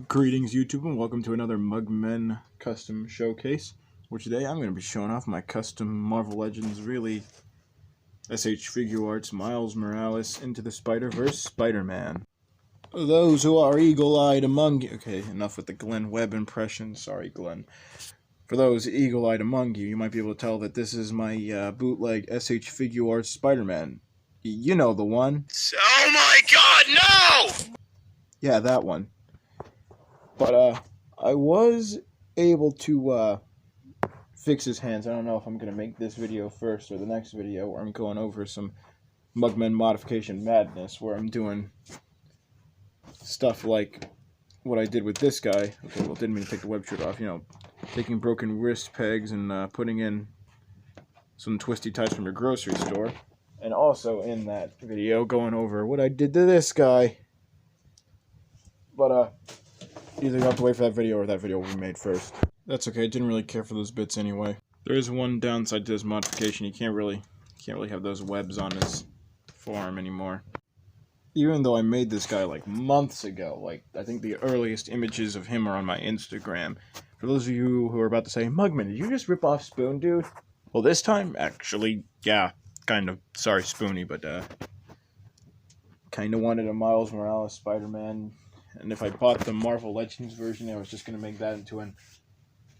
Greetings YouTube and welcome to another Mugmen custom showcase, where today I'm going to be showing off my custom Marvel Legends really Figuarts Miles Morales Into the Spider-Verse Spider-Man. Those who are eagle-eyed among you... Okay, enough with the Glenn Webb impression, sorry Glenn. For those eagle-eyed among you, you might be able to tell that this is my bootleg Figuarts Spider-Man. You know the one. Oh my god, no! Yeah, that one. But, I was able to, fix his hands. I don't know if I'm going to make this video first or the next video where I'm going over some Mugmen modification madness, where I'm doing stuff like what I did with this guy. Okay, well, didn't mean to take the web shirt off, you know, taking broken wrist pegs and, putting in some twisty ties from your grocery store. And also in that video, going over what I did to this guy. But, either you have to wait for that video or that video will be made first. That's okay, I didn't really care for those bits anyway. There is one downside to this modification. You can't really have those webs on his forearm anymore. Even though I made this guy like months ago, like I think the earliest images of him are on my Instagram. For those of you who are about to say, Mugman, did you just rip off Spoon, dude? Well, this time, actually, yeah, kind of. Sorry, Spoony, but kind of wanted a Miles Morales Spider-Man. And if I bought the Marvel Legends version, I was just going to make that into an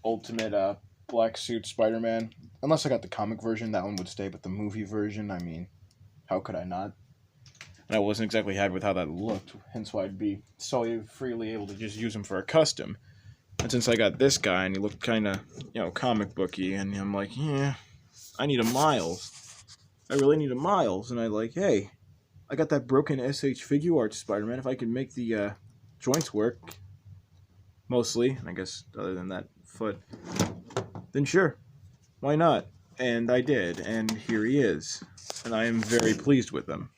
ultimate black suit Spider-Man. Unless I got the comic version, that one would stay, but the movie version, I mean, how could I not? And I wasn't exactly happy with how that looked, hence why I'd be so freely able to just use him for a custom. And since I got this guy, and he looked kind of, you know, comic booky, and I'm like, yeah, I need a Miles. I really need a Miles. And I like, hey, I got that broken Figuarts Spider-Man. If I could make the joints work, mostly, and I guess other than that foot, then sure, why not? And I did, and here he is, and I am very pleased with him.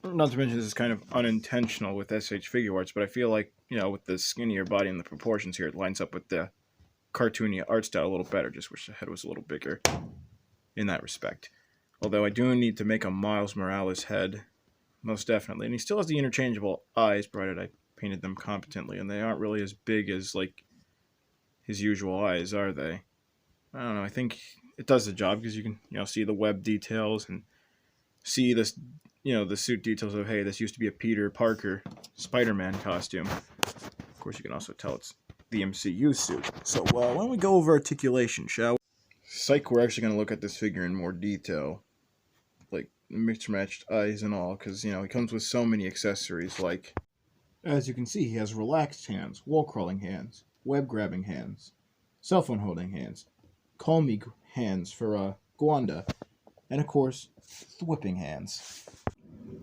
Not to mention this is kind of unintentional with Figuarts, but I feel like, you know, with the skinnier body and the proportions here, it lines up with the cartoony art style a little better. Just wish the head was a little bigger in that respect. Although I do need to make a Miles Morales head, most definitely. And he still has the interchangeable eyes, provided I painted them competently, and they aren't really as big as, like, his usual eyes, are they? I don't know, I think it does the job, because you can, you know, see the web details, and see this, you know, the suit details of, hey, this used to be a Peter Parker Spider-Man costume. Of course, you can also tell it's the MCU suit. So, why don't we go over articulation, shall we? Psych, we're actually going to look at this figure in more detail. Like, mixed-matched eyes and all, because, you know, he comes with so many accessories, like, as you can see, he has relaxed hands, wall-crawling hands, web-grabbing hands, cell phone-holding hands, call me hands for, Gwanda, and, of course, whipping hands.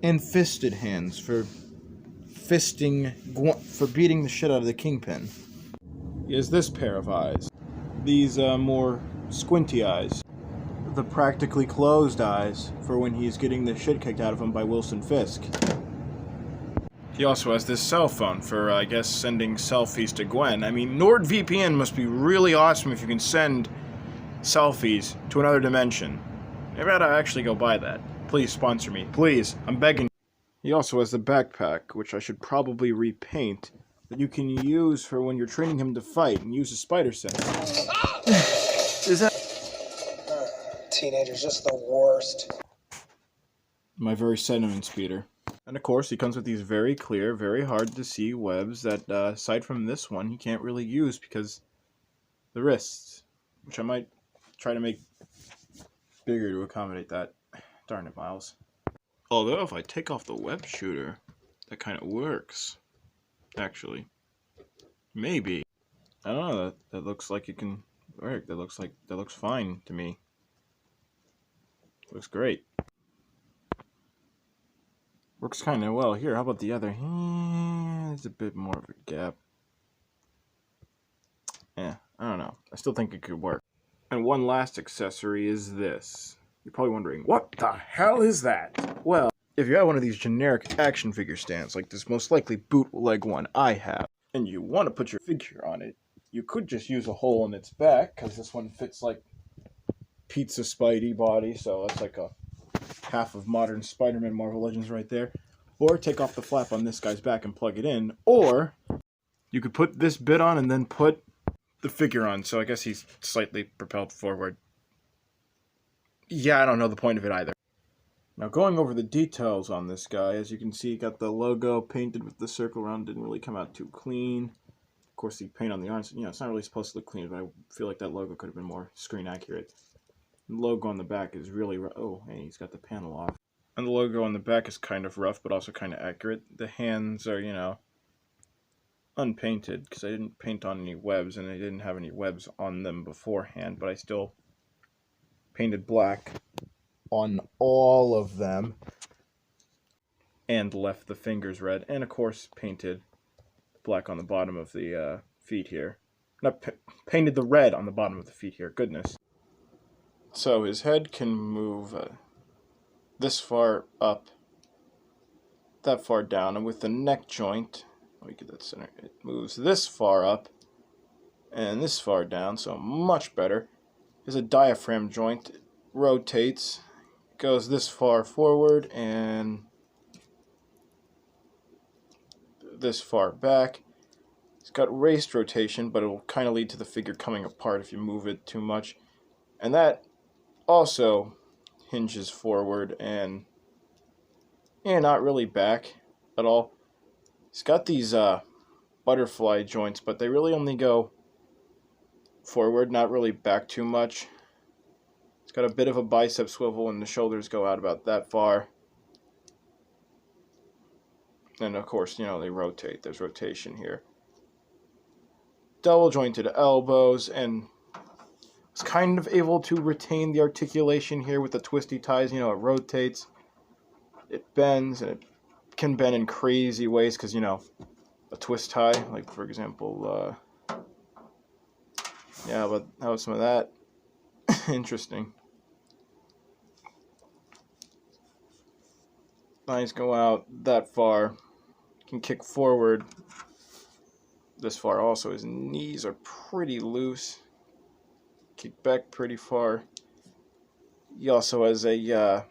And fisted hands for beating the shit out of the Kingpin. He has this pair of eyes. These, more squinty eyes. The practically closed eyes for when he's getting the shit kicked out of him by Wilson Fisk. He also has this cell phone for, I guess, sending selfies to Gwen. I mean, NordVPN must be really awesome if you can send selfies to another dimension. Maybe I ought to actually go buy that. Please sponsor me. Please, I'm begging. He also has the backpack, which I should probably repaint, that you can use for when you're training him to fight and use a spider sense. Is that... Teenagers, just the worst. My very sentiment speeder. And of course, he comes with these very clear, very hard to see webs that, aside from this one, he can't really use because the wrists, which I might try to make bigger to accommodate that. Darn it, Miles. Although, if I take off the web shooter, that kind of works. Actually. Maybe. I don't know, that looks like it can work. That looks fine to me. Looks great. Works kind of well. Here, how about the other? There's a bit more of a gap. Yeah, I don't know. I still think it could work. And one last accessory is this. You're probably wondering, what the hell is that? Well, if you have one of these generic action figure stands, like this most likely bootleg one I have, and you want to put your figure on it, you could just use a hole in its back, because this one fits like Pizza Spidey body, so that's like a half of modern Spider-Man Marvel Legends right there. or take off the flap on this guy's back and plug it in, or you could put this bit on and then put the figure on. So I guess he's slightly propelled forward. Yeah, I don't know the point of it either. Now going over the details on this guy, as you can see, he got the logo painted with the circle around. Didn't really come out too clean. Of course, the paint on the arms, it's not really supposed to look clean, but I feel like that logo could have been more screen accurate. The logo on the back is really rough. Oh, hey, he's got the panel off. And the logo on the back is kind of rough, but also kind of accurate. The hands are, unpainted, because I didn't paint on any webs, and I didn't have any webs on them beforehand, but I still painted black on all of them, and left the fingers red, and of course painted black on the bottom of the feet here. Not painted the red on the bottom of the feet here, goodness. So his head can move this far up, that far down, and with the neck joint, let me get that center, it moves this far up and this far down, so much better. There's a diaphragm joint, it rotates, goes this far forward and this far back. It's got raced rotation, but it will kind of lead to the figure coming apart if you move it too much. And that also hinges forward and not really back at all. It's got these butterfly joints, but they really only go forward, not really back too much. It's got a bit of a bicep swivel, and the shoulders go out about that far. And of course, they rotate. There's rotation here. Double jointed elbows, and it's kind of able to retain the articulation here with the twisty ties. It rotates, it bends, and it can bend in crazy ways because, a twist tie, like for example, yeah, but how about some of that? Interesting. Lines go out that far. Can kick forward this far also. His knees are pretty loose. Kick back pretty far. He also has a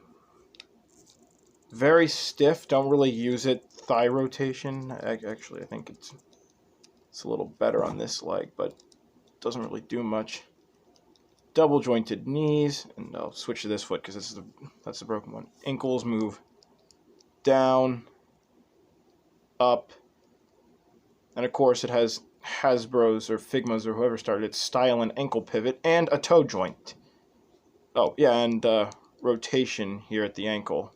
very stiff, don't really use it, thigh rotation. Actually, I think it's a little better on this leg, but doesn't really do much. Double jointed knees, and I'll switch to this foot because that's the broken one. Ankles move down, up, and of course it has Hasbro's or Figma's or whoever started its style and ankle pivot, and a toe joint. Oh, yeah, and rotation here at the ankle.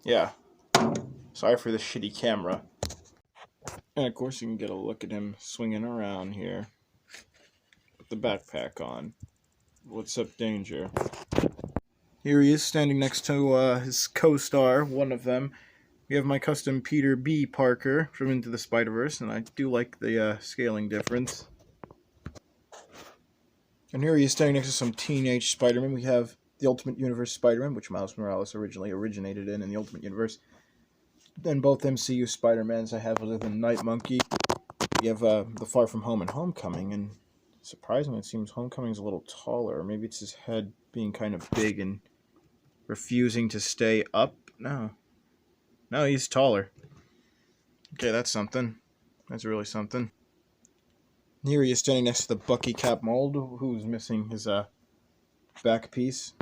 Yeah. Sorry for the shitty camera. And of course you can get a look at him swinging around here with the backpack on. What's up, Danger? Here he is standing next to his co-star, one of them. We have my custom Peter B. Parker from Into the Spider-Verse, and I do like the scaling difference. And here he is standing next to some teenage Spider-Man. We have the Ultimate Universe Spider-Man, which Miles Morales originally originated in the Ultimate Universe. Then both MCU Spider-Mans I have other than Night Monkey. We have the Far From Home and Homecoming, and surprisingly it seems Homecoming's a little taller. Or maybe it's his head being kind of big and refusing to stay up. No, he's taller. Okay, that's something. That's really something. Here he is standing next to the Bucky Cap mold, who's missing his back piece.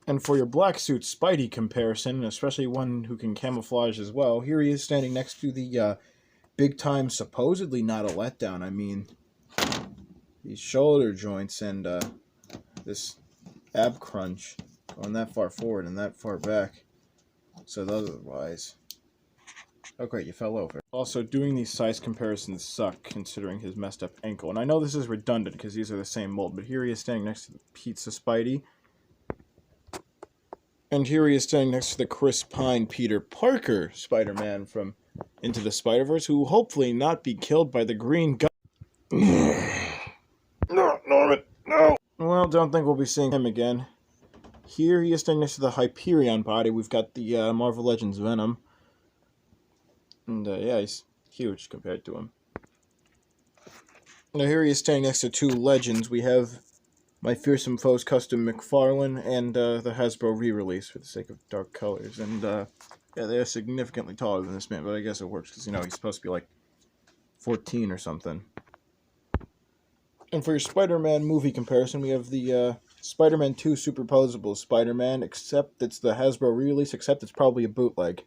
And for your black suit Spidey comparison, especially one who can camouflage as well, here he is standing next to the big time, supposedly not a letdown. I mean, these shoulder joints and this ab crunch going that far forward and that far back. So otherwise, oh great, you fell over. Also, doing these size comparisons suck considering his messed up ankle. And I know this is redundant because these are the same mold, but here he is standing next to the Pizza Spidey. And here he is standing next to the Chris Pine Peter Parker Spider-Man from Into the Spider-Verse, who will hopefully not be killed by the green gun. No, Norman, no! Well, don't think we'll be seeing him again. Here he is standing next to the Hyperion body. We've got the Marvel Legends Venom. And yeah, he's huge compared to him. Now here he is standing next to two legends. We have my Fearsome Foes custom McFarlane and the Hasbro re-release for the sake of dark colors. And yeah, they're significantly taller than this man, but I guess it works because, you know, he's supposed to be like 14 or something. And for your Spider-Man movie comparison, we have the Spider-Man 2 Superposable Spider-Man, except it's the Hasbro re-release, except it's probably a bootleg.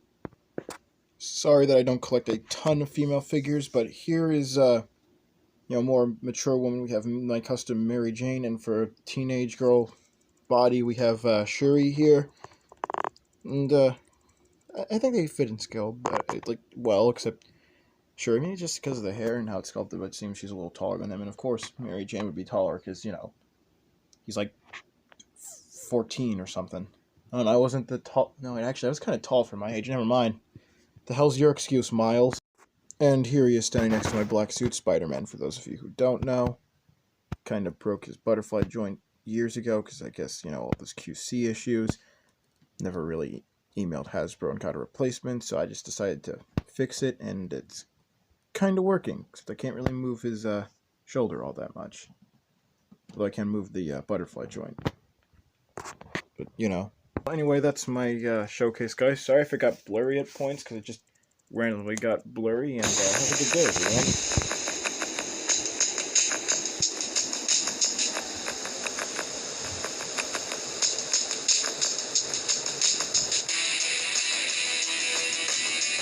Sorry that I don't collect a ton of female figures, but here is, you know, more mature woman. We have my custom Mary Jane, and for teenage girl body, we have Shuri here. And I think they fit in scale, but, like, well, except Shuri, maybe just because of the hair and how it's sculpted, but it seems she's a little taller than him. And of course, Mary Jane would be taller because, you know, he's like 14 or something. Oh, no, I wasn't the tall. No, actually, I was kind of tall for my age. Never mind. The hell's your excuse, Miles? And here he is standing next to my black suit Spider-Man, for those of you who don't know. Kind of broke his butterfly joint years ago, because I guess, you know, all those QC issues. Never really emailed Hasbro and got a replacement, so I just decided to fix it, and it's kind of working, except I can't really move his shoulder all that much. Although I can move the butterfly joint. But, you know. Anyway, that's my showcase, guys. Sorry if it got blurry at points, because it just randomly got blurry, and have a good day, everyone.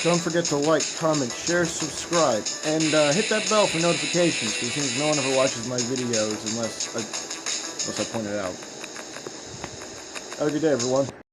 Don't forget to like, comment, share, subscribe, and hit that bell for notifications, because it seems no one ever watches my videos unless I point it out. Have a good day, everyone.